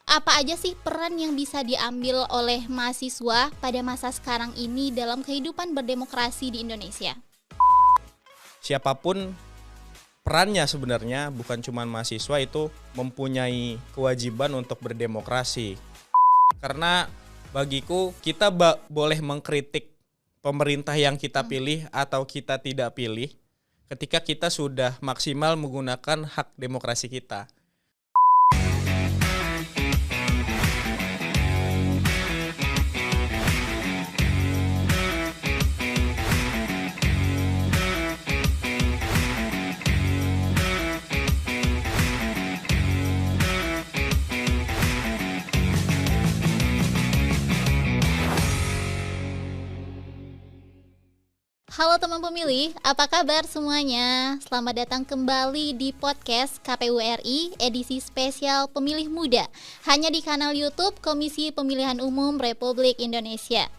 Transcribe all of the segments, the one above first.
Apa aja sih peran yang bisa diambil oleh mahasiswa pada masa sekarang ini dalam kehidupan berdemokrasi di Indonesia? Siapapun perannya sebenarnya, bukan cuma mahasiswa, itu mempunyai kewajiban untuk berdemokrasi. Karena bagiku kita boleh mengkritik pemerintah yang kita pilih atau kita tidak pilih ketika kita sudah maksimal menggunakan hak demokrasi kita. Halo teman pemilih, apa kabar semuanya? Selamat datang kembali di podcast KPU RI edisi spesial Pemilih Muda, hanya di kanal YouTube Komisi Pemilihan Umum Republik Indonesia.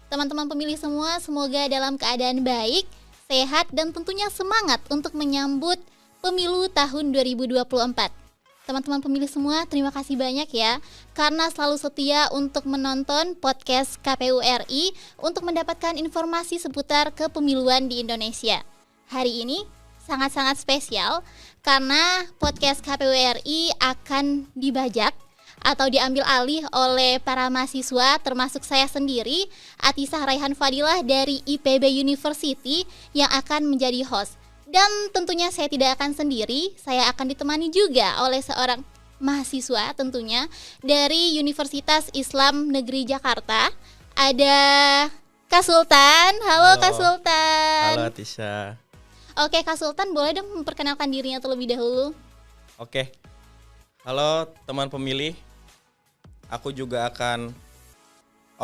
Teman-teman pemilih semua, semoga dalam keadaan baik, sehat, dan tentunya semangat untuk menyambut pemilu tahun 2024. Teman-teman pemilih semua, terima kasih banyak ya karena selalu setia untuk menonton podcast KPU RI untuk mendapatkan informasi seputar kepemiluan di Indonesia. Hari ini sangat-sangat spesial karena podcast KPU RI akan dibajak atau diambil alih oleh para mahasiswa termasuk saya sendiri, Atisah Raihan Fadilah dari IPB University yang akan menjadi host. Dan tentunya saya tidak akan sendiri, saya akan ditemani juga oleh seorang mahasiswa tentunya dari Universitas Islam Negeri Jakarta. Ada Kak Sultan. Halo Kak Sultan. Halo Tisha. Oke Kak Sultan, boleh dong memperkenalkan dirinya terlebih dahulu? Oke. Halo teman pemilih. Aku juga akan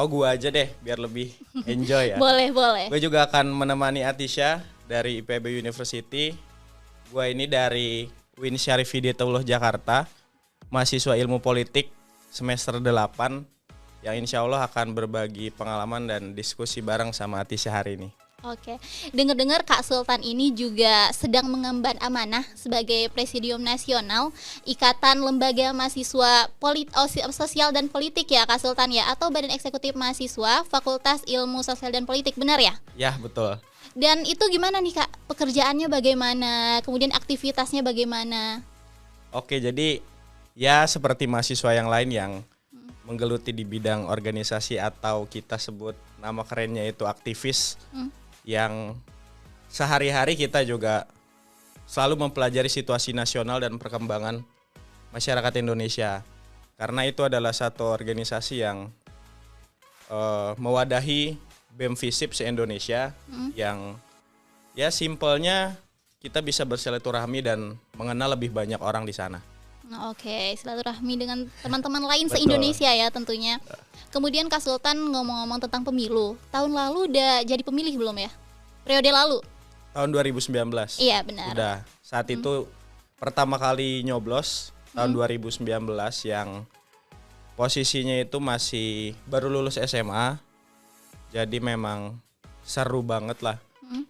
gua aja deh biar lebih enjoy ya. Boleh. Gue juga akan menemani Atisha dari IPB University. Gue ini dari UIN Syarif Hidayatullah Jakarta, mahasiswa ilmu politik semester 8 yang insya Allah akan berbagi pengalaman dan diskusi bareng sama Atisha hari ini. Oke, dengar-dengar Kak Sultan ini juga sedang mengemban amanah sebagai Presidium Nasional Ikatan Lembaga Mahasiswa Sosial dan Politik ya Kak Sultan ya, atau Badan Eksekutif Mahasiswa Fakultas Ilmu Sosial dan Politik, benar ya? Ya, betul. Dan itu gimana nih Kak, pekerjaannya bagaimana, kemudian aktivitasnya bagaimana? Oke, jadi ya seperti mahasiswa yang lain yang menggeluti di bidang organisasi atau kita sebut nama kerennya itu aktivis, yang sehari-hari kita juga selalu mempelajari situasi nasional dan perkembangan masyarakat Indonesia. Karena itu adalah satu organisasi yang mewadahi BEM FISIP se-Indonesia yang ya simpelnya kita bisa bersilaturahmi dan mengenal lebih banyak orang di sana. Oke, silaturahmi dengan teman-teman lain se-Indonesia ya tentunya. Kemudian Kak Sultan ngomong-ngomong tentang pemilu, tahun lalu udah jadi pemilih belum ya? Periode lalu? Tahun 2019. Iya benar. Udah, saat itu pertama kali nyoblos tahun 2019 yang posisinya itu masih baru lulus SMA. Jadi memang seru banget lah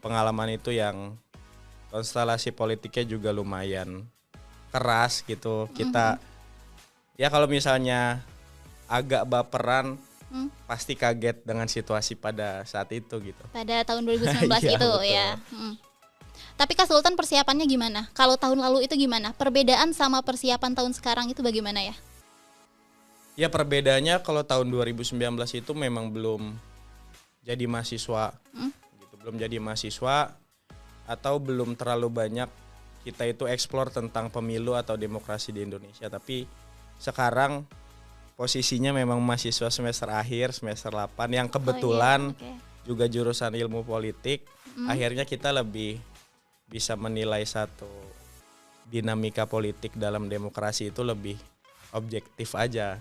pengalaman itu, yang konstelasi politiknya juga lumayan keras gitu. Kita ya kalau misalnya agak baperan pasti kaget dengan situasi pada saat itu gitu. Pada tahun 2019 Iya, itu betul. ya. Tapi Kak Sultan persiapannya gimana? Kalau tahun lalu itu gimana? Perbedaan sama persiapan tahun sekarang itu bagaimana ya? Ya perbedaannya kalau tahun 2019 itu memang belum jadi mahasiswa gitu, belum jadi mahasiswa atau belum terlalu banyak kita itu explore tentang pemilu atau demokrasi di Indonesia. Tapi sekarang posisinya memang mahasiswa semester akhir, semester 8 yang kebetulan juga jurusan ilmu politik. Akhirnya kita lebih bisa menilai satu dinamika politik dalam demokrasi itu lebih objektif aja.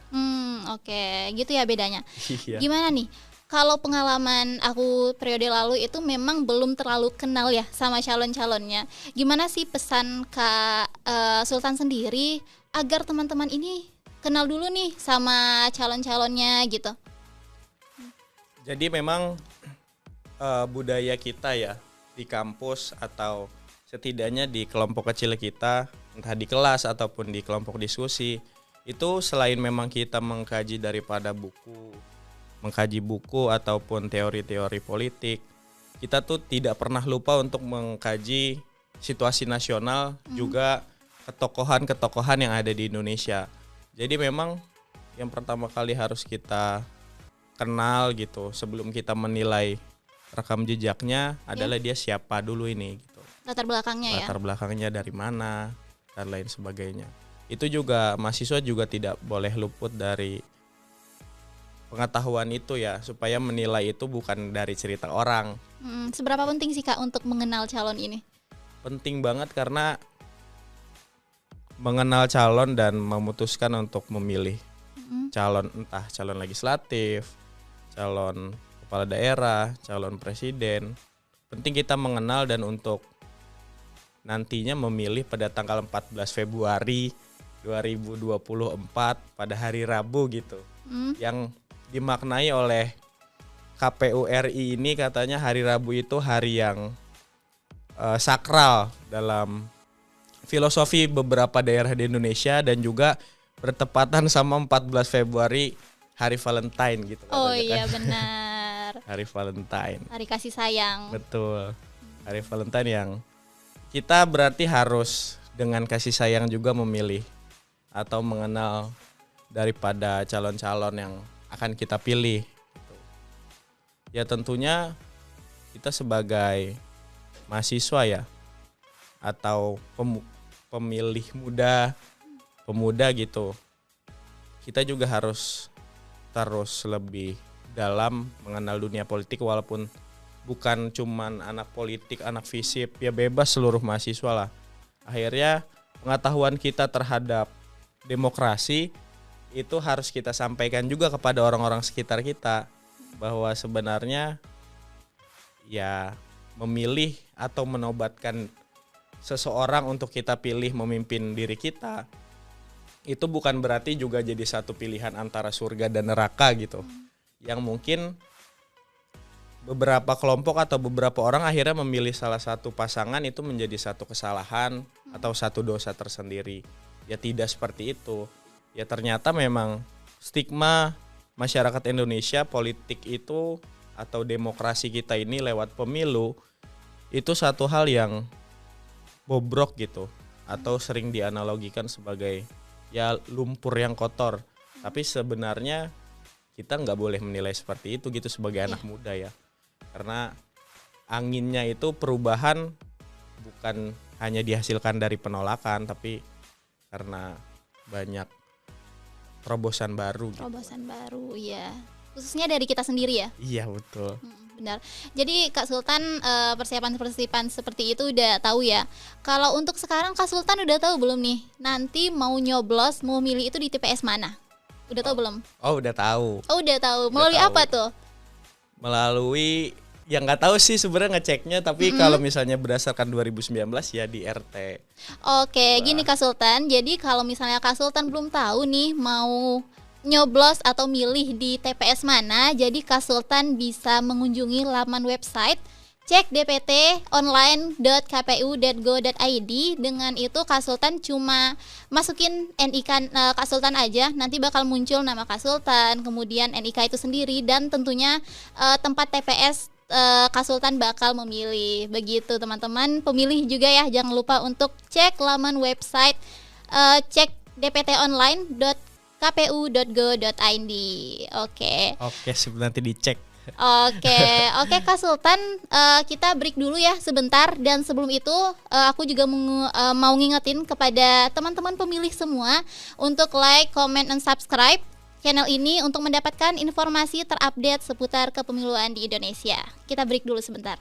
Oke, gitu ya bedanya. Iya. Gimana nih? Kalau pengalaman aku periode lalu itu memang belum terlalu kenal ya sama calon-calonnya. Gimana sih pesan Kak Sultan sendiri agar teman-teman ini kenal dulu nih sama calon-calonnya gitu? Jadi memang budaya kita ya di kampus atau setidaknya di kelompok kecil kita, entah di kelas ataupun di kelompok diskusi, itu selain memang kita mengkaji buku ataupun teori-teori politik, kita tuh tidak pernah lupa untuk mengkaji situasi nasional, juga ketokohan-ketokohan yang ada di Indonesia. Jadi memang yang pertama kali harus kita kenal gitu sebelum kita menilai rekam jejaknya adalah dia siapa dulu ini gitu. Latar belakangnya Latar belakangnya dari mana dan lain sebagainya. Itu juga mahasiswa juga tidak boleh luput dari pengetahuan itu ya, supaya menilai itu bukan dari cerita orang. Seberapa penting sih Kak untuk mengenal calon ini? Penting banget karena mengenal calon dan memutuskan untuk memilih calon, entah calon legislatif, calon kepala daerah, calon presiden. Penting kita mengenal dan untuk nantinya memilih pada tanggal 14 Februari 2024 pada hari Rabu gitu. Yang dimaknai oleh KPU RI ini katanya hari Rabu itu hari yang sakral dalam filosofi beberapa daerah di Indonesia dan juga bertepatan sama 14 Februari hari Valentine gitu. Oh iya kan? Benar. Hari Valentine. Hari kasih sayang. Betul. Hari Valentine yang kita berarti harus dengan kasih sayang juga memilih atau mengenal daripada calon-calon yang akan kita pilih. Gitu. Ya tentunya kita sebagai mahasiswa ya atau pemilih pemuda gitu, kita juga harus terus lebih dalam mengenal dunia politik, walaupun bukan cuman anak politik, anak FISIP, ya bebas seluruh mahasiswa lah. Akhirnya pengetahuan kita terhadap demokrasi itu harus kita sampaikan juga kepada orang-orang sekitar kita, bahwa sebenarnya ya memilih atau menobatkan seseorang untuk kita pilih memimpin diri kita itu bukan berarti juga jadi satu pilihan antara surga dan neraka gitu. Yang mungkin beberapa kelompok atau beberapa orang akhirnya memilih salah satu pasangan itu menjadi satu kesalahan atau satu dosa tersendiri. Ya tidak seperti itu. Ya ternyata memang stigma masyarakat Indonesia politik itu atau demokrasi kita ini lewat pemilu itu satu hal yang bobrok gitu, atau sering dianalogikan sebagai ya lumpur yang kotor. Tapi sebenarnya kita nggak boleh menilai seperti itu gitu sebagai anak muda ya, karena anginnya itu perubahan bukan hanya dihasilkan dari penolakan, tapi karena banyak terobosan baru gitu. Terobosan baru ya, khususnya dari kita sendiri ya. Iya betul. Benar. Jadi Kak Sultan persiapan seperti itu udah tahu ya. Kalau untuk sekarang Kak Sultan udah tahu belum nih nanti mau nyoblos, mau milih itu di TPS mana? Udah tahu belum? Oh udah tahu. Oh udah tahu. Melalui apa tuh? Melalui yang nggak tahu sih sebenarnya ngeceknya, tapi kalau misalnya berdasarkan 2019 ya di RT. Oke, gini Kak Sultan. Jadi kalau misalnya Kak Sultan belum tahu nih mau nyoblos atau milih di TPS mana, jadi Kak Sultan bisa mengunjungi laman website cek dptonline.kpu.go.id. Dengan itu Kak Sultan cuma masukin NIK Kak Sultan aja, nanti bakal muncul nama Kak Sultan, kemudian NIK itu sendiri, dan tentunya tempat TPS Kak Sultan bakal memilih. Begitu teman-teman pemilih juga ya, jangan lupa untuk cek laman website cek dptonline.kpu.go.id. Oke, nanti dicek. Oke Kak Sultan, kita break dulu ya sebentar, dan sebelum itu aku juga mau ngingetin kepada teman-teman pemilih semua untuk like, comment, dan subscribe channel ini untuk mendapatkan informasi terupdate seputar kepemiluan di Indonesia. Kita break dulu sebentar.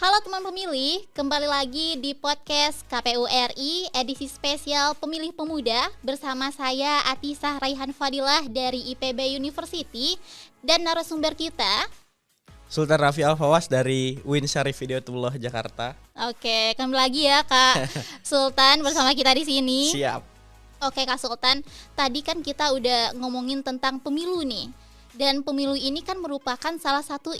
Halo teman pemilih, kembali lagi di podcast KPU RI edisi spesial Pemilih Pemuda bersama saya Atisah Raihan Fadilah dari IPB University dan narasumber kita Sultan Rafi Al-Fawas dari UIN Syarif Hidayatullah Jakarta. Oke, kembali lagi ya Kak Sultan bersama kita di sini. Siap. Oke Kak Sultan, tadi kan kita udah ngomongin tentang pemilu nih. Dan pemilu ini kan merupakan salah satu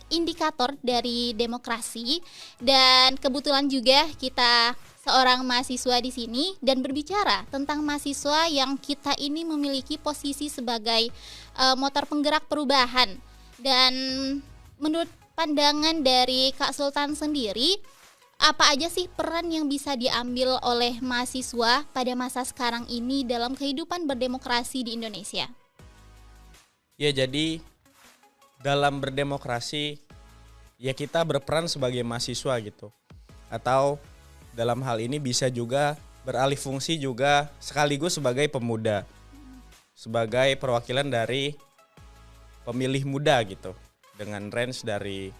indikator dari demokrasi. Dan kebetulan juga kita seorang mahasiswa di sini dan berbicara tentang mahasiswa yang kita ini memiliki posisi sebagai motor penggerak perubahan. Dan menurut pandangan dari Kak Sultan sendiri, apa aja sih peran yang bisa diambil oleh mahasiswa pada masa sekarang ini dalam kehidupan berdemokrasi di Indonesia? Ya, jadi dalam berdemokrasi ya kita berperan sebagai mahasiswa gitu. Atau dalam hal ini bisa juga beralih fungsi juga sekaligus sebagai pemuda. Sebagai perwakilan dari pemilih muda gitu. Dengan range dari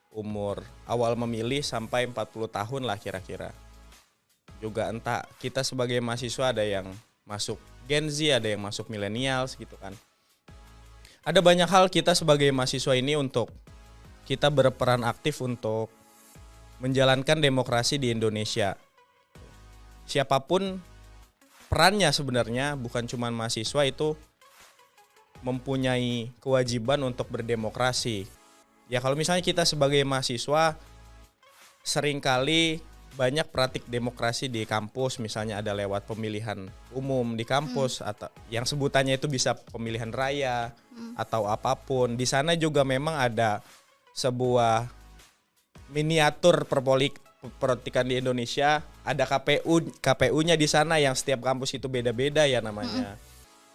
umur awal memilih sampai 40 tahun lah kira-kira. Juga entah kita sebagai mahasiswa ada yang masuk Gen Z, ada yang masuk millennials gitu kan. Ada banyak hal kita sebagai mahasiswa ini untuk kita berperan aktif untuk menjalankan demokrasi di Indonesia. Siapapun perannya sebenarnya, bukan cuma mahasiswa itu mempunyai kewajiban untuk berdemokrasi. Ya kalau misalnya kita sebagai mahasiswa seringkali banyak praktik demokrasi di kampus, misalnya ada lewat pemilihan umum di kampus atau yang sebutannya itu bisa pemilihan raya atau apapun. Di sana juga memang ada sebuah miniatur perpolitikan di Indonesia, ada KPU-nya di sana yang setiap kampus itu beda-beda ya namanya.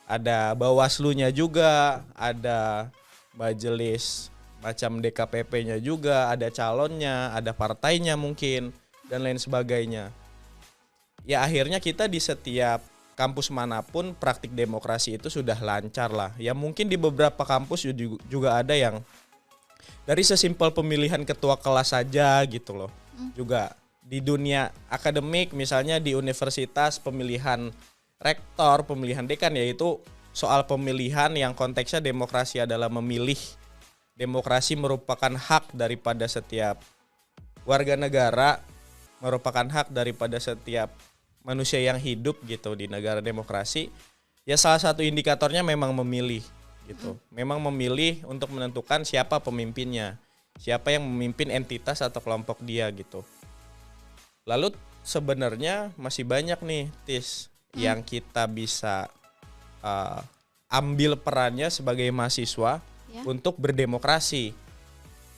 Ada Bawaslu-nya juga, ada majelis macam DKPP-nya juga, ada calonnya, ada partainya mungkin, dan lain sebagainya. Ya akhirnya kita di setiap kampus manapun praktik demokrasi itu sudah lancar lah. Ya mungkin di beberapa kampus juga ada yang dari sesimpel pemilihan ketua kelas saja gitu loh. Juga di dunia akademik misalnya di universitas pemilihan rektor, pemilihan dekan, yaitu soal pemilihan yang konteksnya demokrasi adalah memilih. Demokrasi merupakan hak daripada setiap warga negara, merupakan hak daripada setiap manusia yang hidup gitu di negara demokrasi. Ya salah satu indikatornya memang memilih gitu. Memang memilih untuk menentukan siapa pemimpinnya, siapa yang memimpin entitas atau kelompok dia gitu. Lalu sebenarnya masih banyak nih yang kita bisa ambil perannya sebagai mahasiswa untuk berdemokrasi.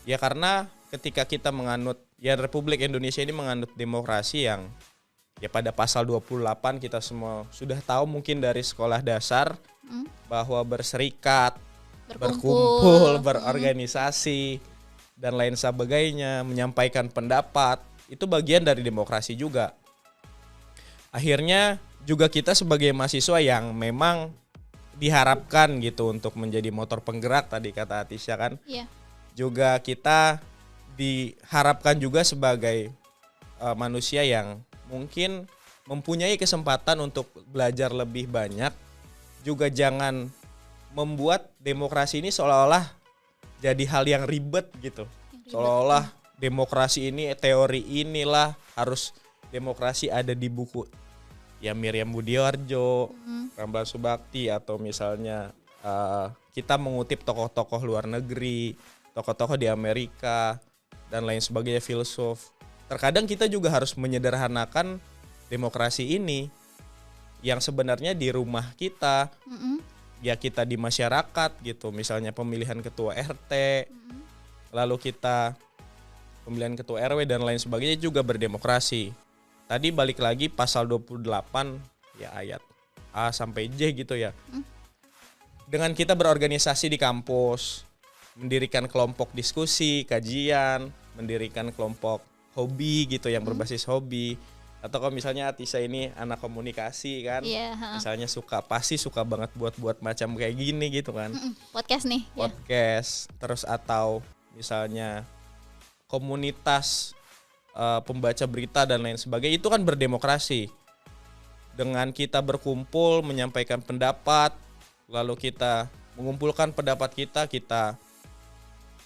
Ya karena ketika kita menganut, ya Republik Indonesia ini menganut demokrasi yang ya pada pasal 28 kita semua sudah tahu mungkin dari sekolah dasar bahwa berserikat, berkumpul, berorganisasi dan lain sebagainya, menyampaikan pendapat, itu bagian dari demokrasi juga. Akhirnya juga kita sebagai mahasiswa yang memang diharapkan gitu untuk menjadi motor penggerak tadi kata Atisha kan. Juga kita diharapkan juga sebagai manusia yang mungkin mempunyai kesempatan untuk belajar lebih banyak. Juga jangan membuat demokrasi ini seolah-olah jadi hal yang ribet gitu. Seolah-olah demokrasi ini teori inilah harus demokrasi ada di buku ya Miriam Budiarjo, Ramlan Subakti, atau misalnya kita mengutip tokoh-tokoh luar negeri, tokoh-tokoh di Amerika dan lain sebagainya, filsuf. Terkadang kita juga harus menyederhanakan demokrasi ini yang sebenarnya di rumah kita, ya kita di masyarakat gitu, misalnya pemilihan ketua RT, lalu kita pemilihan ketua RW dan lain sebagainya juga berdemokrasi. Tadi balik lagi pasal 28 ya ayat A sampai J gitu ya. Dengan kita berorganisasi di kampus, mendirikan kelompok diskusi, kajian, mendirikan kelompok hobi gitu yang berbasis hobi. Atau kalau misalnya Atisa ini anak komunikasi kan, misalnya pasti suka banget buat macam kayak gini gitu kan. Podcast nih. Podcast, terus atau misalnya komunitas pembaca berita dan lain sebagainya, itu kan berdemokrasi. Dengan kita berkumpul menyampaikan pendapat, lalu kita mengumpulkan pendapat kita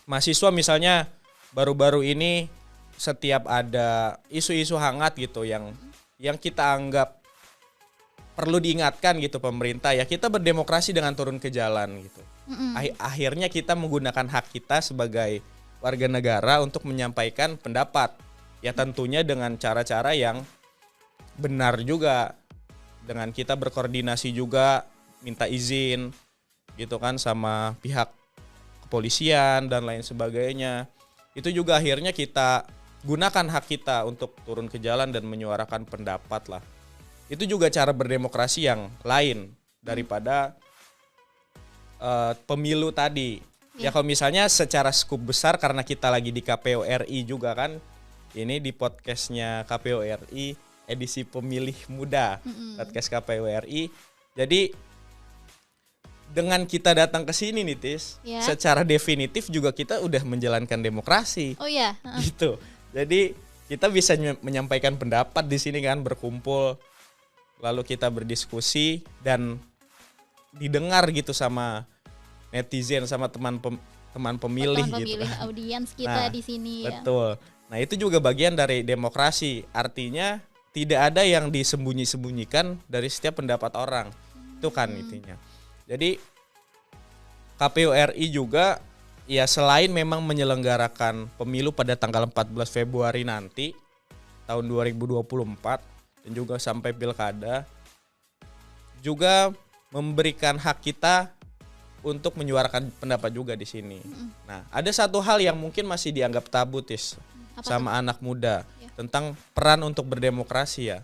mahasiswa misalnya baru-baru ini setiap ada isu-isu hangat gitu yang kita anggap perlu diingatkan gitu pemerintah, ya kita berdemokrasi dengan turun ke jalan gitu. Akhirnya kita menggunakan hak kita sebagai warga negara untuk menyampaikan pendapat. Ya tentunya dengan cara-cara yang benar juga. Dengan kita berkoordinasi juga, minta izin gitu kan sama pihak kepolisian dan lain sebagainya. Itu juga akhirnya kita gunakan hak kita untuk turun ke jalan dan menyuarakan pendapat lah. Itu juga cara berdemokrasi yang lain daripada pemilu tadi. Ya kalau misalnya secara skup besar karena kita lagi di KPU RI juga kan, ini di podcastnya KPU RI edisi pemilih muda, podcast KPU RI. Jadi dengan kita datang ke sini nih Tis, secara definitif juga kita udah menjalankan demokrasi. Oh iya. Gitu. Jadi kita bisa menyampaikan pendapat di sini kan, berkumpul, lalu kita berdiskusi dan didengar gitu sama netizen, sama teman pemilih gitu. Pemilih audiens kita di sini. Betul. Nah itu juga bagian dari demokrasi. Artinya tidak ada yang disembunyi-sembunyikan dari setiap pendapat orang. Itu kan intinya. Jadi KPU RI juga ya selain memang menyelenggarakan pemilu pada tanggal 14 Februari nanti tahun 2024 dan juga sampai pilkada, juga memberikan hak kita untuk menyuarakan pendapat juga di sini. Nah, ada satu hal yang mungkin masih dianggap tabu Tis sama anak muda tentang peran untuk berdemokrasi ya.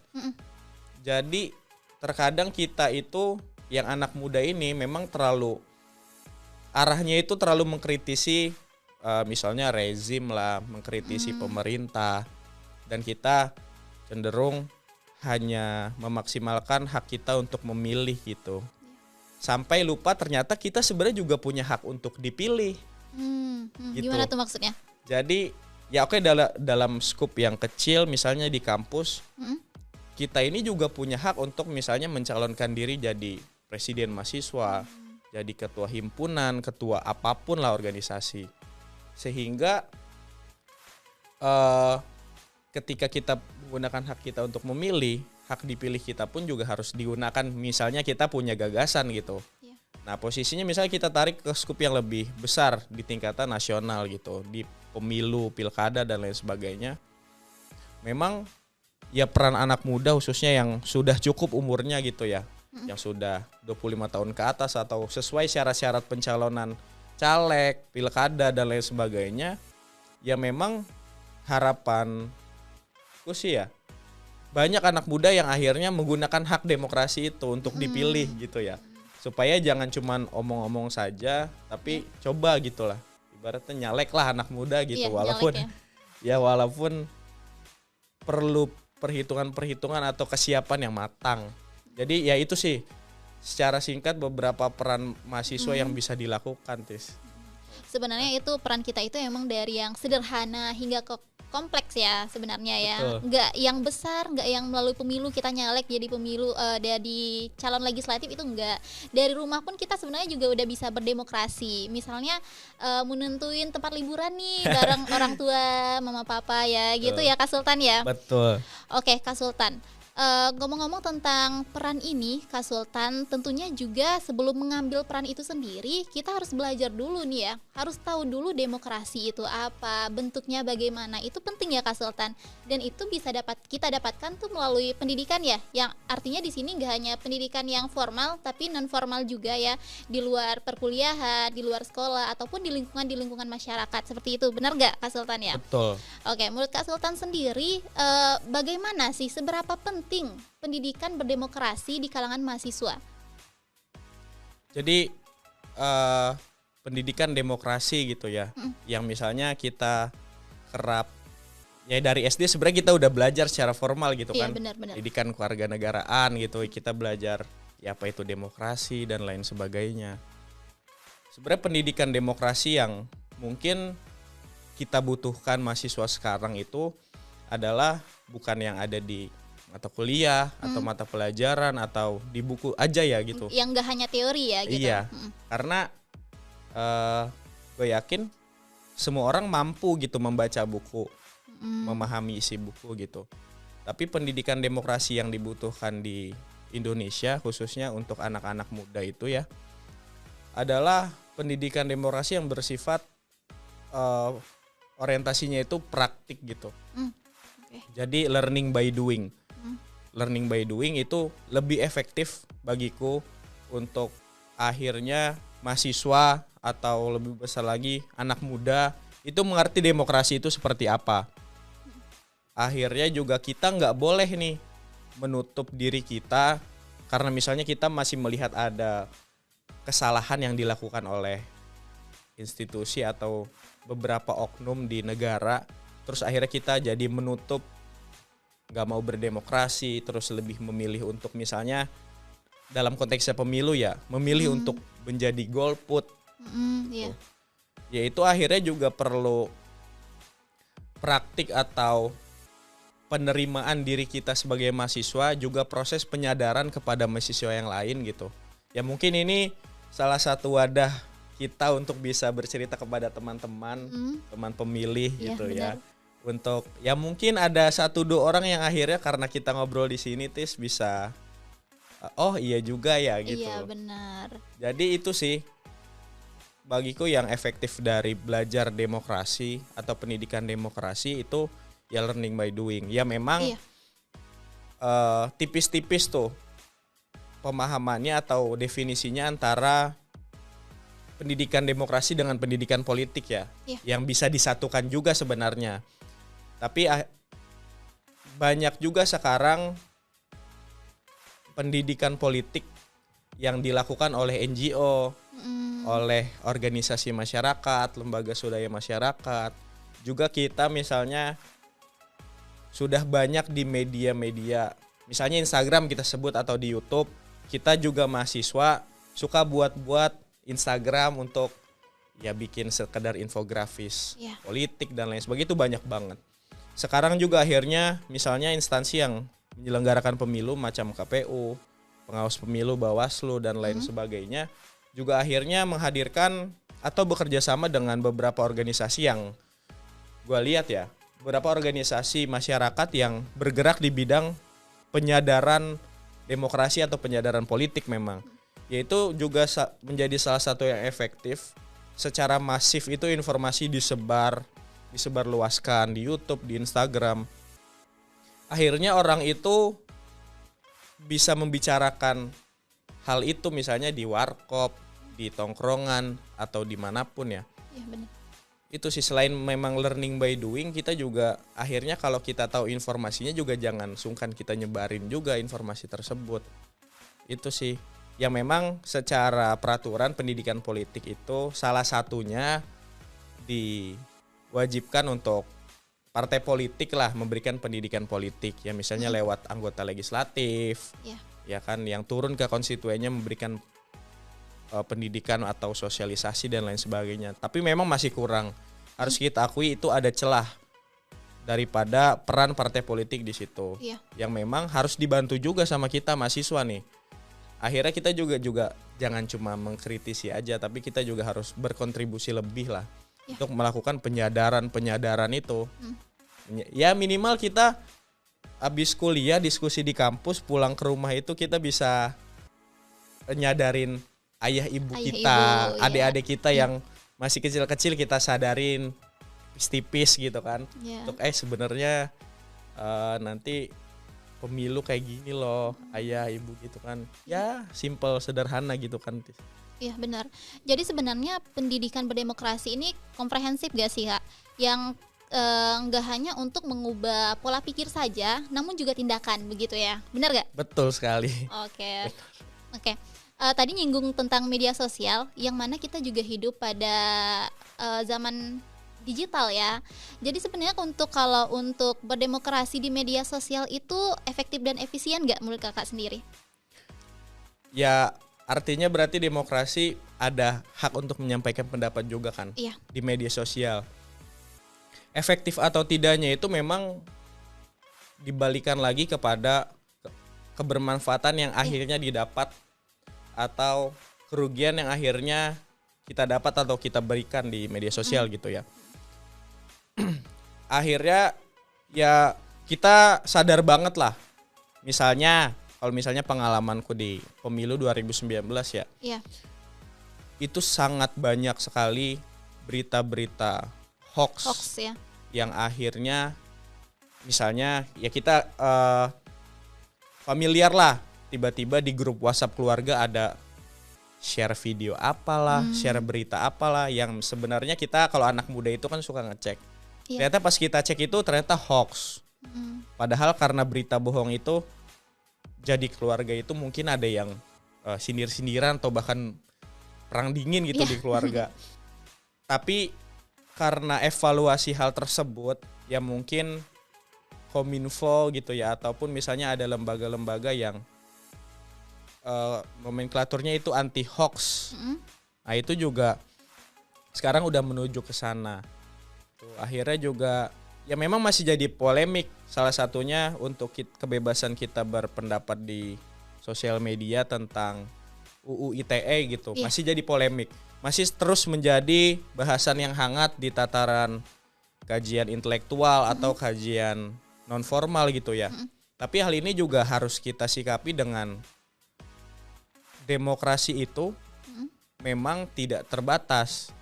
Jadi terkadang kita itu yang anak muda ini memang arahnya itu terlalu mengkritisi misalnya rezim lah, mengkritisi pemerintah, dan kita cenderung hanya memaksimalkan hak kita untuk memilih gitu. Sampai lupa ternyata kita sebenarnya juga punya hak untuk dipilih. Gitu. Gimana tuh maksudnya? Jadi ya oke, dalam skup yang kecil misalnya di kampus, kita ini juga punya hak untuk misalnya mencalonkan diri jadi presiden mahasiswa, jadi ketua himpunan, ketua apapun lah organisasi. Sehingga ketika kita menggunakan hak kita untuk memilih, hak dipilih kita pun juga harus digunakan. Misalnya kita punya gagasan gitu. Nah posisinya misalnya kita tarik ke skup yang lebih besar di tingkatan nasional gitu, di pemilu, pilkada dan lain sebagainya. Memang ya peran anak muda khususnya yang sudah cukup umurnya gitu ya, yang sudah 25 tahun ke atas atau sesuai syarat-syarat pencalonan caleg, pilkada dan lain sebagainya, ya memang harapanku sih ya banyak anak muda yang akhirnya menggunakan hak demokrasi itu untuk dipilih gitu ya. Supaya jangan cuman omong-omong saja, tapi coba gitulah. Ibaratnya nyalek lah anak muda gitu. Walaupun perlu perhitungan-perhitungan atau kesiapan yang matang. Jadi ya itu sih secara singkat beberapa peran mahasiswa yang bisa dilakukan, Tis. Sebenarnya itu peran kita itu emang dari yang sederhana hingga ke kompleks ya sebenarnya ya. Nggak yang besar, nggak yang melalui pemilu kita nyalek jadi pemilu jadi calon legislatif, itu enggak. Dari rumah pun kita sebenarnya juga udah bisa berdemokrasi. Misalnya menentuin tempat liburan nih bareng orang tua, mama papa ya. Gitu ya Kak Sultan ya. Betul. Oke Kak Sultan. Ngomong-ngomong tentang peran ini, Kak Sultan, tentunya juga sebelum mengambil peran itu sendiri, kita harus belajar dulu nih ya. Harus tahu dulu demokrasi itu apa, bentuknya bagaimana. Itu penting ya Kak Sultan. Dan itu bisa kita dapatkan tuh melalui pendidikan ya. Yang artinya di sini nggak hanya pendidikan yang formal, tapi non formal juga ya. Di luar perkuliahan, di luar sekolah, ataupun di lingkungan masyarakat. Seperti itu, benar nggak Kak Sultan ya? Betul. Oke, menurut Kak Sultan sendiri, bagaimana sih, seberapa penting pendidikan berdemokrasi di kalangan mahasiswa? Jadi pendidikan demokrasi gitu ya, yang misalnya kita kerap ya dari SD sebenarnya kita udah belajar secara formal gitu kan, benar. pendidikan kewarganegaraan gitu, kita belajar ya apa itu demokrasi dan lain sebagainya. Sebenarnya pendidikan demokrasi yang mungkin kita butuhkan mahasiswa sekarang itu adalah bukan yang ada di mata kuliah atau mata pelajaran atau di buku aja ya gitu. Yang nggak hanya teori ya gitu. Iya, karena gue yakin semua orang mampu gitu membaca buku, memahami isi buku gitu. Tapi pendidikan demokrasi yang dibutuhkan di Indonesia khususnya untuk anak-anak muda itu ya adalah pendidikan demokrasi yang bersifat orientasinya itu praktik gitu. Okay. Jadi learning by doing. Learning by doing itu lebih efektif bagiku untuk akhirnya mahasiswa atau lebih besar lagi anak muda itu mengerti demokrasi itu seperti apa. Akhirnya juga kita nggak boleh nih menutup diri kita karena misalnya kita masih melihat ada kesalahan yang dilakukan oleh institusi atau beberapa oknum di negara, terus akhirnya kita jadi menutup, nggak mau berdemokrasi, terus lebih memilih untuk misalnya dalam konteksnya pemilu ya, memilih untuk menjadi golput. Yeah. Yaitu akhirnya juga perlu praktik atau penerimaan diri kita sebagai mahasiswa, juga proses penyadaran kepada mahasiswa yang lain gitu. Ya mungkin ini salah satu wadah kita untuk bisa bercerita kepada teman-teman, teman pemilih gitu ya. Untuk ya mungkin ada 1-2 orang yang akhirnya karena kita ngobrol di sini Tis bisa oh iya juga ya gitu. Iya benar. Jadi itu sih bagiku yang efektif dari belajar demokrasi atau pendidikan demokrasi itu ya learning by doing. Ya memang tipis-tipis tuh pemahamannya atau definisinya antara pendidikan demokrasi dengan pendidikan politik ya, yang bisa disatukan juga sebenarnya. Tapi banyak juga sekarang pendidikan politik yang dilakukan oleh NGO, oleh organisasi masyarakat, lembaga swadaya masyarakat. Juga kita misalnya sudah banyak di media-media, misalnya Instagram kita sebut atau di YouTube, kita juga mahasiswa suka buat Instagram untuk ya bikin sekedar infografis politik dan lain sebagainya, itu banyak banget. Sekarang juga akhirnya misalnya instansi yang menyelenggarakan pemilu macam KPU, pengawas pemilu, Bawaslu dan lain sebagainya juga akhirnya menghadirkan atau bekerja sama dengan beberapa organisasi yang gue lihat ya, beberapa organisasi masyarakat yang bergerak di bidang penyadaran demokrasi atau penyadaran politik memang. Yaitu juga menjadi salah satu yang efektif. Secara masif itu informasi disebarluaskan di YouTube, di Instagram. Akhirnya orang itu bisa membicarakan hal itu misalnya di warkop, di tongkrongan atau dimanapun ya. Iya benar. Itu sih, selain memang learning by doing, kita juga akhirnya kalau kita tahu informasinya juga jangan sungkan kita nyebarin juga informasi tersebut. Itu sih yang memang secara peraturan pendidikan politik itu salah satunya diwajibkan untuk partai politik lah memberikan pendidikan politik ya, misalnya lewat anggota legislatif ya kan, yang turun ke konstituennya memberikan pendidikan atau sosialisasi dan lain sebagainya. Tapi memang masih kurang, harus kita akui itu ada celah daripada peran partai politik di situ yang memang harus dibantu juga sama kita mahasiswa nih. Akhirnya kita juga jangan cuma mengkritisi aja, tapi kita juga harus berkontribusi lebih lah untuk melakukan penyadaran itu. Ya minimal kita habis kuliah diskusi di kampus, pulang ke rumah itu kita bisa nyadarin ayah ibu kita, adik-adik kita yang masih kecil-kecil kita sadarin tipis-tipis gitu kan. Untuk sebenarnya nanti pemilu kayak gini loh, ayah ibu gitu kan. Ya simple, sederhana gitu kan. Iya benar. Jadi sebenarnya pendidikan berdemokrasi ini komprehensif gak sih Kak? Yang nggak hanya untuk mengubah pola pikir saja, namun juga tindakan, begitu ya? Benar gak? Betul sekali. Oke. Tadi nyinggung tentang media sosial, yang mana kita juga hidup pada zaman digital ya. Jadi sebenarnya kalau untuk berdemokrasi di media sosial itu efektif dan efisien nggak menurut kakak sendiri? Ya artinya berarti demokrasi ada hak untuk menyampaikan pendapat juga kan di media sosial. Efektif atau tidaknya itu memang dibalikan lagi kepada kebermanfaatan yang akhirnya didapat atau kerugian yang akhirnya kita dapat atau kita berikan di media sosial gitu ya. Akhirnya ya kita sadar banget lah. Misalnya kalau pengalamanku di pemilu 2019 ya. itu sangat banyak sekali berita-berita hoax ya. yang akhirnya misalnya ya kita familiar lah, tiba-tiba di grup WhatsApp keluarga ada share video apalah, share berita apalah yang sebenarnya kita kalau anak muda itu kan suka ngecek. Ternyata pas kita cek itu ternyata hoax. Padahal karena berita bohong itu jadi keluarga itu mungkin ada yang sindir-sindiran atau bahkan perang dingin gitu di keluarga. Tapi karena evaluasi hal tersebut ya mungkin Kominfo gitu ya ataupun misalnya ada lembaga-lembaga yang nomenklaturnya itu anti hoax. Nah itu juga sekarang udah menuju ke sana. Tuh, akhirnya juga ya memang masih jadi polemik. Salah satunya untuk kebebasan kita berpendapat di sosial media tentang UU ITE gitu. Masih jadi polemik. Masih terus menjadi bahasan yang hangat di tataran kajian intelektual atau kajian non formal gitu ya. Tapi hal ini juga harus kita sikapi dengan demokrasi itu memang tidak terbatas,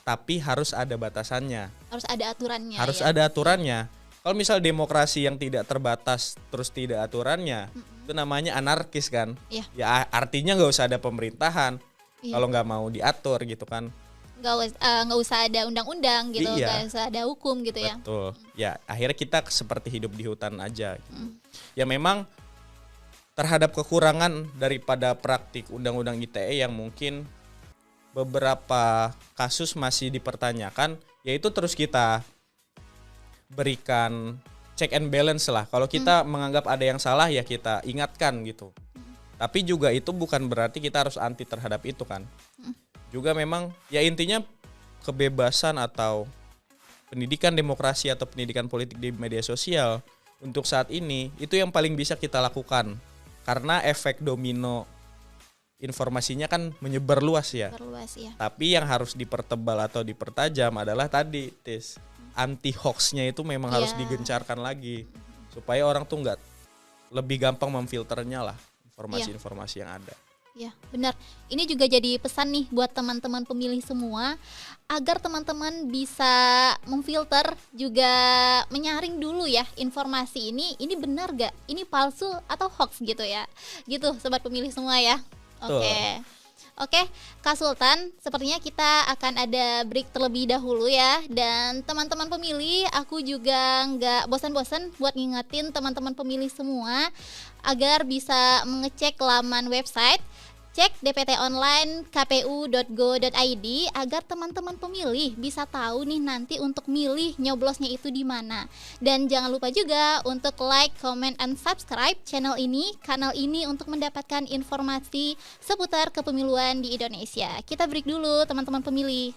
tapi harus ada batasannya. Harus ada aturannya. Harus ada aturannya. Kalau misal demokrasi yang tidak terbatas terus tidak aturannya, itu namanya anarkis kan? Ya artinya nggak usah ada pemerintahan kalau nggak mau diatur gitu kan? Nggak usah ada undang-undang gitu, nggak usah ada hukum gitu ya. Betul. Ya akhirnya kita seperti hidup di hutan aja. Gitu. Ya memang terhadap kekurangan daripada praktik undang-undang ITE yang mungkin beberapa kasus masih dipertanyakan, yaitu terus kita berikan check and balance lah. Kalau kita menganggap ada yang salah ya kita ingatkan gitu. Tapi juga itu bukan berarti kita harus anti terhadap itu kan. Juga memang ya intinya kebebasan atau pendidikan demokrasi atau pendidikan politik di media sosial untuk saat ini itu yang paling bisa kita lakukan. Karena efek domino informasinya kan menyebar luas ya. Tapi yang harus dipertebal atau dipertajam adalah tadi, Tis, anti hoaxnya itu memang harus digencarkan lagi supaya orang tuh nggak lebih gampang memfilternya lah informasi-informasi yang ada. Ya, benar. Ini juga jadi pesan nih buat teman-teman pemilih semua agar teman-teman bisa memfilter juga menyaring dulu ya informasi ini benar gak? Ini palsu atau hoax gitu ya. Gitu sobat pemilih semua ya. Oke, Kak Sultan, sepertinya kita akan ada break terlebih dahulu ya. Dan teman-teman pemilih, aku juga nggak bosan-bosan buat ngingetin teman-teman pemilih semua agar bisa mengecek laman website cek DPT online kpu.go.id agar teman-teman pemilih bisa tahu nih nanti untuk milih nyoblosnya itu di mana. Dan jangan lupa juga untuk like, comment, and subscribe channel ini, kanal ini untuk mendapatkan informasi seputar kepemiluan di Indonesia. Kita break dulu teman-teman pemilih.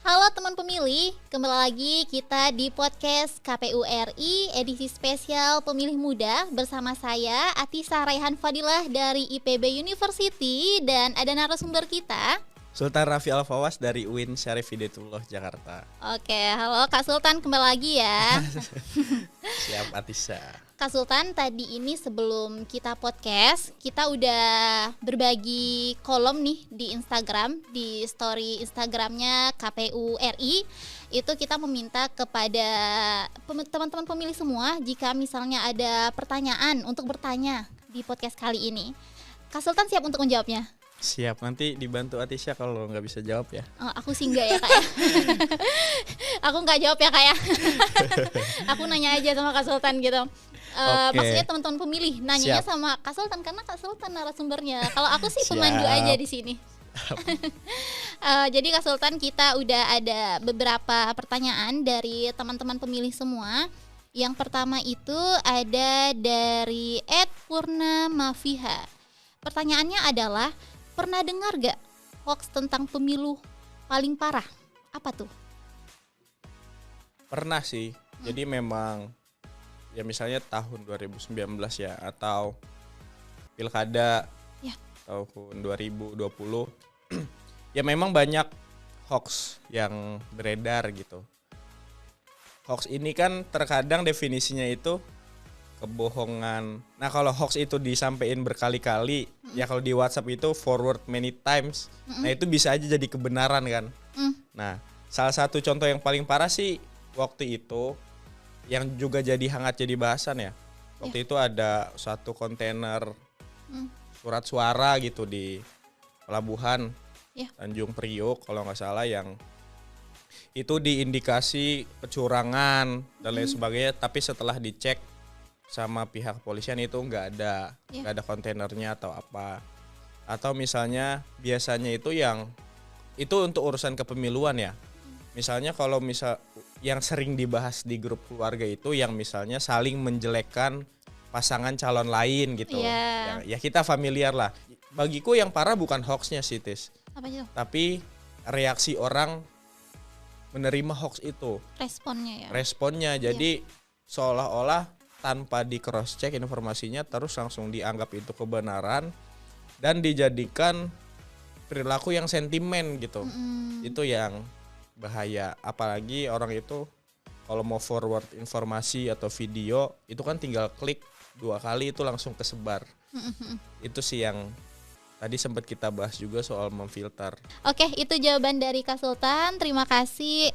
Halo teman pemilih, kembali lagi kita di podcast KPU RI edisi spesial Pemilih Muda bersama saya Atisa Raihan Fadilah dari IPB University dan ada narasumber kita Sultan Rafi Al-Fawas dari UIN Syarif Hidayatullah Jakarta. Oke, halo Kak Sultan, kembali lagi ya. Siap Atisa. Kak Sultan, tadi ini sebelum kita podcast, kita udah berbagi kolom nih di Instagram, di story Instagramnya KPU RI. Itu kita meminta kepada teman-teman pemilih semua jika misalnya ada pertanyaan untuk bertanya di podcast kali ini. Kak Sultan siap untuk menjawabnya? Siap, nanti dibantu Atisha kalau nggak bisa jawab ya. Oh, aku sih enggak ya Kak ya. Aku nggak jawab ya Kak ya. Aku nanya aja sama Kak Sultan gitu. Maksudnya teman-teman pemilih nanyanya sama Kak Sultan karena Kak Sultan narasumbernya. Kalau aku sih pemandu aja di sini. Jadi Kak Sultan, kita udah ada beberapa pertanyaan dari teman-teman pemilih semua. Yang pertama itu ada dari @purnamafiha. Pertanyaannya adalah, pernah dengar gak hoax tentang pemilu paling parah? Apa tuh? Pernah sih. Jadi memang ya misalnya tahun 2019 ya atau pilkada tahun 2020 ya memang banyak hoax yang beredar gitu. Hoax ini kan terkadang definisinya itu kebohongan. Nah kalau hoax itu disampaikan berkali-kali, ya kalau di WhatsApp itu forward many times, nah itu bisa aja jadi kebenaran kan. Nah salah satu contoh yang paling parah sih waktu itu, yang juga jadi hangat jadi bahasan ya. Waktu itu ada satu kontainer surat suara gitu di pelabuhan Tanjung Priok kalau nggak salah, yang itu diindikasi kecurangan dan lain sebagainya, tapi setelah dicek sama pihak kepolisian itu nggak ada kontainernya atau apa. Atau misalnya biasanya itu untuk urusan kepemiluan ya. Misalnya kalau yang sering dibahas di grup keluarga itu yang misalnya saling menjelekkan pasangan calon lain gitu. Ya kita familiar lah. Bagiku yang parah bukan hoaxnya sih Tis. Apa itu? Tapi reaksi orang menerima hoax itu. Responnya jadi seolah-olah tanpa di cross check informasinya terus langsung dianggap itu kebenaran dan dijadikan perilaku yang sentimen gitu. Itu yang bahaya. Apalagi orang itu kalau mau forward informasi atau video itu kan tinggal klik 2 kali itu langsung kesebar. Itu sih yang tadi sempat kita bahas juga soal memfilter. Oke, itu jawaban dari Kak Sultan. Terima kasih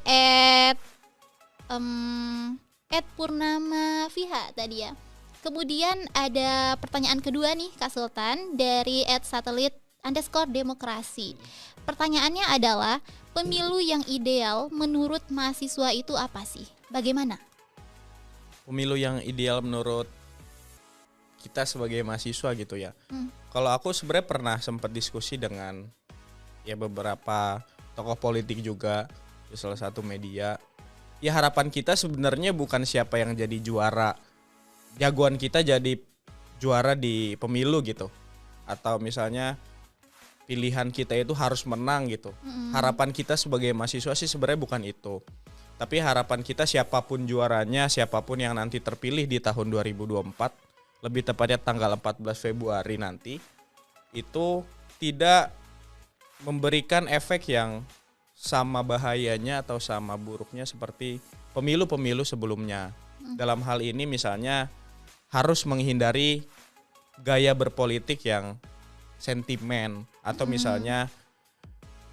Purnama Fiha tadi ya. Kemudian ada pertanyaan kedua nih Kak Sultan dari @satelit_demokrasi. Pertanyaannya adalah, pemilu yang ideal menurut mahasiswa itu apa sih? Bagaimana? Pemilu yang ideal menurut kita sebagai mahasiswa gitu ya. Kalau aku sebenarnya pernah sempat diskusi dengan ya beberapa tokoh politik juga di salah satu media. Ya harapan kita sebenarnya bukan siapa yang jadi juara, jagoan kita jadi juara di pemilu gitu, atau misalnya pilihan kita itu harus menang gitu. Harapan kita sebagai mahasiswa sih sebenarnya bukan itu, tapi harapan kita siapapun juaranya, siapapun yang nanti terpilih di tahun 2024, lebih tepatnya tanggal 14 Februari nanti, itu tidak memberikan efek yang sama bahayanya atau sama buruknya seperti pemilu-pemilu sebelumnya. Dalam hal ini misalnya harus menghindari gaya berpolitik yang sentimen, atau misalnya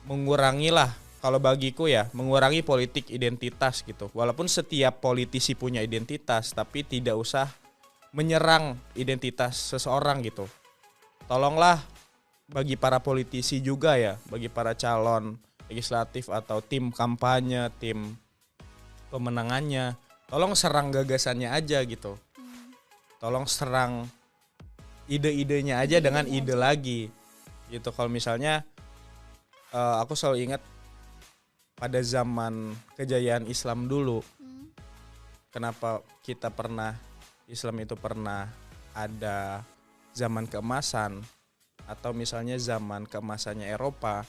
mengurangilah, kalau bagiku ya, mengurangi politik identitas gitu. Walaupun setiap politisi punya identitas, tapi tidak usah menyerang identitas seseorang gitu. Tolonglah bagi para politisi juga ya, bagi para calon legislatif atau tim kampanye, tim pemenangannya, tolong serang gagasannya aja gitu. Tolong serang ide-idenya aja dengan ide lagi gitu. Kalau misalnya aku selalu ingat pada zaman kejayaan Islam dulu, kenapa kita Islam itu pernah ada zaman keemasan, atau misalnya zaman keemasannya Eropa.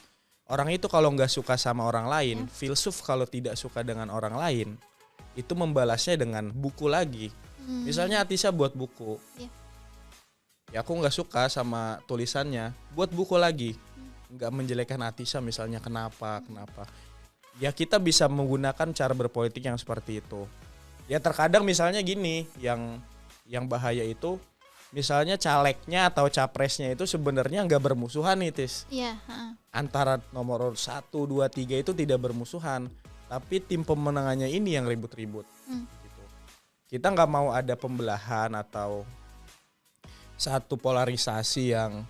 Orang itu kalau nggak suka sama orang lain, filsuf kalau tidak suka dengan orang lain, itu membalasnya dengan buku lagi. Misalnya Atisa buat buku, ya aku nggak suka sama tulisannya, buat buku lagi. Nggak menjelekkan Atisa misalnya, kenapa. Ya kita bisa menggunakan cara berpolitik yang seperti itu. Ya terkadang misalnya gini, yang bahaya itu, misalnya calegnya atau capresnya itu sebenarnya nggak bermusuhan nih Tis. Antara nomor 1, 2, 3 itu tidak bermusuhan, tapi tim pemenangannya ini yang ribut-ribut. Gitu. Kita nggak mau ada pembelahan atau satu polarisasi yang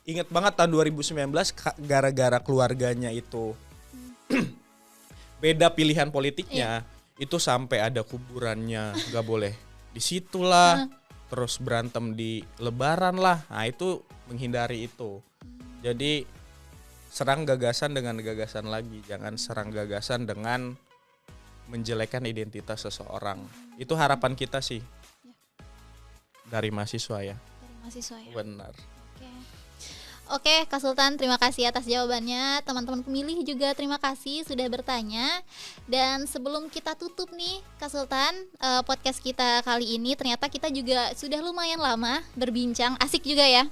ingat banget tahun 2019 gara-gara keluarganya itu beda pilihan politiknya, itu sampai ada kuburannya, nggak boleh disitulah. Terus berantem di lebaran lah. Nah itu menghindari itu. Jadi serang gagasan dengan gagasan lagi. Jangan serang gagasan dengan menjelekkan identitas seseorang. Itu harapan kita sih. Dari mahasiswa ya. Benar. Oke, Kak Sultan, terima kasih atas jawabannya. Teman-teman pemilih juga terima kasih sudah bertanya. Dan sebelum kita tutup nih, Kak Sultan, podcast kita kali ini ternyata kita juga sudah lumayan lama berbincang, asik juga ya.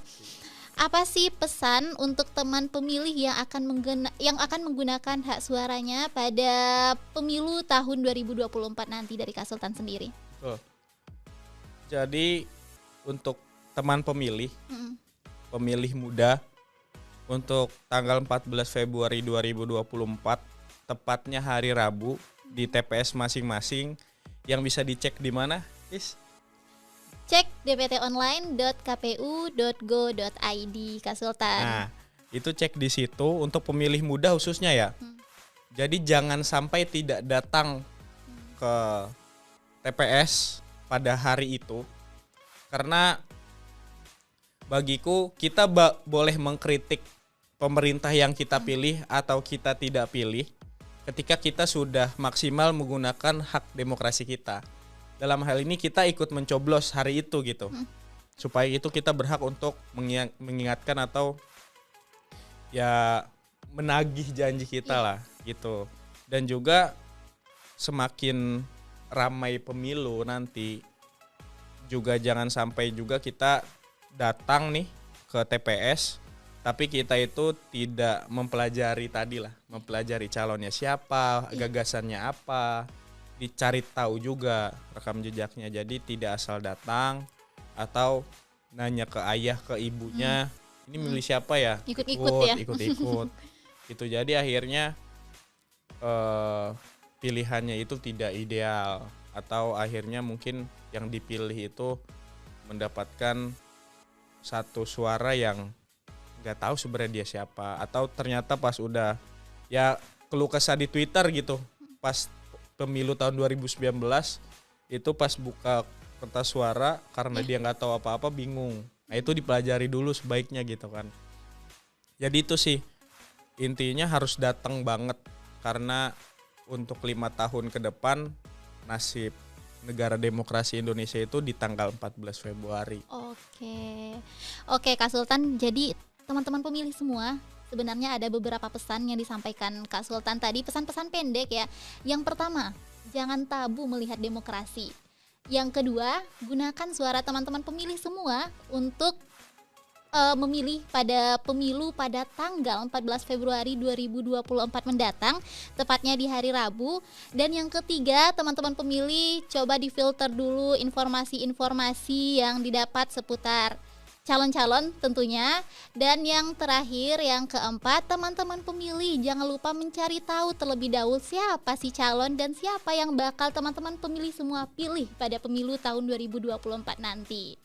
Apa sih pesan untuk teman pemilih yang akan menggunakan hak suaranya pada pemilu tahun 2024 nanti dari Kak Sultan sendiri? Jadi untuk teman pemilih, pemilih muda, untuk tanggal 14 Februari 2024, tepatnya hari Rabu, di TPS masing-masing, yang bisa dicek di mana, Is? Cek dptonline.kpu.go.id, Kak Sultan. Nah, itu cek di situ untuk pemilih muda khususnya ya. Jadi jangan sampai tidak datang ke TPS pada hari itu, karena bagiku kita boleh mengkritik pemerintah yang kita pilih atau kita tidak pilih ketika kita sudah maksimal menggunakan hak demokrasi kita. Dalam hal ini kita ikut mencoblos hari itu gitu, supaya itu kita berhak untuk mengingatkan atau ya menagih janji kita lah gitu. Dan juga semakin ramai pemilu nanti, juga jangan sampai juga kita datang nih ke TPS tapi kita itu tidak mempelajari mempelajari calonnya siapa, gagasannya apa, dicari tahu juga rekam jejaknya. Jadi tidak asal datang atau nanya ke ayah ke ibunya, ini milih siapa ya, ikut-ikut ya, ikut-ikut gitu. Jadi akhirnya pilihannya itu tidak ideal, atau akhirnya mungkin yang dipilih itu mendapatkan satu suara yang nggak tahu sebenarnya dia siapa, atau ternyata pas udah ya keluh kesah di Twitter gitu pas pemilu tahun 2019 itu pas buka kertas suara karena dia nggak tahu apa-apa, bingung. Nah itu dipelajari dulu sebaiknya gitu kan. Jadi itu sih intinya, harus datang banget, karena untuk 5 tahun ke depan nasib negara demokrasi Indonesia itu di tanggal 14 Februari. Oke Kak Sultan, jadi teman-teman pemilih semua, sebenarnya ada beberapa pesan yang disampaikan Kak Sultan tadi, pesan-pesan pendek ya. Yang pertama, jangan tabu melihat demokrasi. Yang kedua, gunakan suara teman-teman pemilih semua untuk memilih pada pemilu pada tanggal 14 Februari 2024 mendatang, tepatnya di hari Rabu. Dan yang ketiga, teman-teman pemilih coba difilter dulu informasi-informasi yang didapat seputar calon-calon tentunya. Dan yang terakhir, yang keempat, teman-teman pemilih jangan lupa mencari tahu terlebih dahulu siapa sih calon dan siapa yang bakal teman-teman pemilih semua pilih pada pemilu tahun 2024 nanti.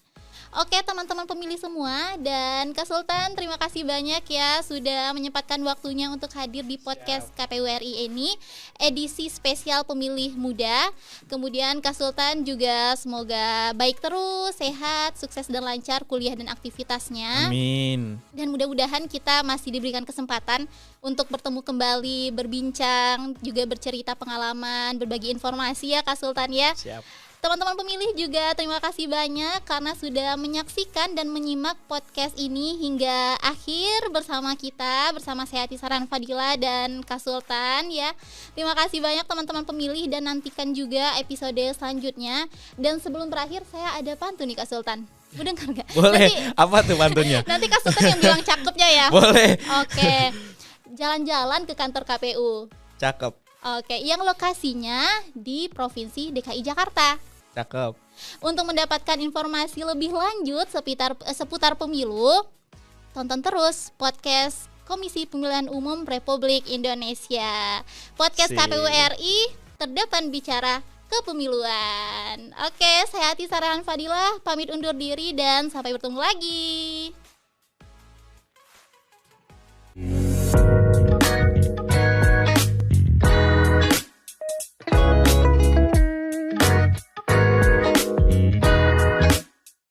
Oke teman-teman pemilih semua, dan Kak Sultan terima kasih banyak ya sudah menyempatkan waktunya untuk hadir di podcast KPU RI ini, edisi spesial pemilih muda. Kemudian Kak Sultan juga semoga baik terus, sehat, sukses dan lancar kuliah dan aktivitasnya. Amin. Dan mudah-mudahan kita masih diberikan kesempatan untuk bertemu kembali, berbincang, juga bercerita pengalaman, berbagi informasi ya Kak Sultan ya. Siap. Teman-teman pemilih juga terima kasih banyak karena sudah menyaksikan dan menyimak podcast ini hingga akhir bersama kita, bersama saya Tisaran Fadila dan Kak Sultan ya. Terima kasih banyak teman-teman pemilih, dan nantikan juga episode selanjutnya. Dan sebelum berakhir saya ada pantun nih Kak Sultan. Mau dengar gak? Boleh. Apa tuh pantunnya? Nanti Kak Sultan yang bilang cakepnya ya. Boleh. Oke. Jalan-jalan ke kantor KPU. Cakep. Oke, yang lokasinya di Provinsi DKI Jakarta. Cakep. Untuk mendapatkan informasi lebih lanjut seputar pemilu, tonton terus podcast Komisi Pemilihan Umum Republik Indonesia. Podcast KPU RI, terdepan bicara kepemiluan. Oke, saya Tisaran Fadilah pamit undur diri dan sampai bertemu lagi.